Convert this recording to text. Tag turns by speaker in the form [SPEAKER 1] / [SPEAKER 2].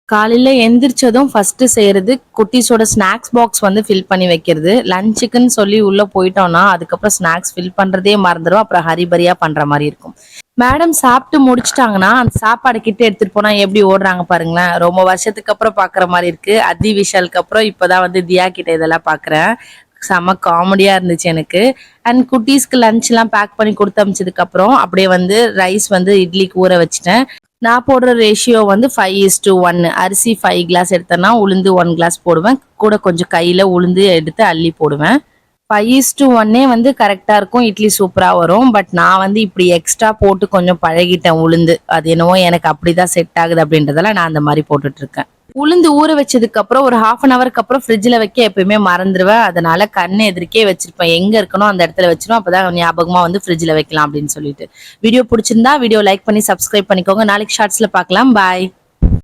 [SPEAKER 1] காலையில எந்திரிச்சதும் ஃபர்ஸ்ட் செய்யறது குட்டீஸோட snacks box வந்து ஃபில் பண்ணி வைக்கிறது. லஞ்சுக்குன்னு சொல்லி உள்ள போயிட்டோம்னா அதுக்கப்புறம் ஸ்நாக்ஸ் ஃபில் பண்றதே மறந்துடும். அப்புறம் ஹரிபரியா பண்ற மாதிரி இருக்கும். மேடம் சாப்பிட்டு முடிச்சிட்டாங்கன்னா அந்த சாப்பாடு கிட்ட எடுத்துட்டு போனா எப்படி ஓடுறாங்க பாருங்களேன். ரொம்ப வருஷத்துக்கு அப்புறம் பாக்குற மாதிரி இருக்கு. அதி விஷாலுக்கு அப்புறம் இப்பதான் வந்து தியா கிட்ட இதெல்லாம் பாக்குறேன். செம காமெடியா இருந்துச்சு எனக்கு. அண்ட் குட்டீஸ்க்கு லஞ்ச் எல்லாம் பேக் பண்ணி கொடுத்து அமிச்சதுக்கு அப்புறம் அப்படியே வந்து ரைஸ் வந்து இட்லிக்கு ஊற வச்சுட்டேன். நான் போடுற ரேஷியோ வந்து 5:1. அரிசி 5 கிளாஸ் எடுத்தேன்னா உளுந்து 1 கிளாஸ் போடுவேன். கூட கொஞ்சம் கையில உளுந்து எடுத்து அள்ளி போடுவேன். 5:1 வந்து கரெக்டா இருக்கும். இட்லி சூப்பரா வரும். பட் நான் வந்து இப்படி எக்ஸ்ட்ரா போட்டு கொஞ்சம் பழகிட்டேன் உளுந்து. அது என்னவோ எனக்கு அப்படிதான் செட் ஆகுது அப்படின்றதால நான் அந்த மாதிரி போட்டுட்டு இருக்கேன். உளுந்து ஊற வச்சதுக்கு அப்புறம் ஒரு 1/2 ஹவருக்கு அப்புறம் ஃப்ரிட்ஜ்ல வைக்க எப்பயுமே மறந்துடுவேன். அதனால கண்ணு எதிர்க்கே வச்சிருப்பேன். எங்க இருக்கணும் அந்த இடத்துல வச்சிரும். அப்பதான் ஞாபகமா வந்து ஃப்ரிட்ஜ்ல வைக்கலாம் அப்படின்னு சொல்லிட்டு. வீடியோ பிடிச்சிருந்தா வீடியோ லைக் பண்ணி சப்ஸ்கிரைப் பண்ணிக்கோங்க. நாளைக்கு ஷார்ட்ஸ்ல பார்க்கலாம். பாய்.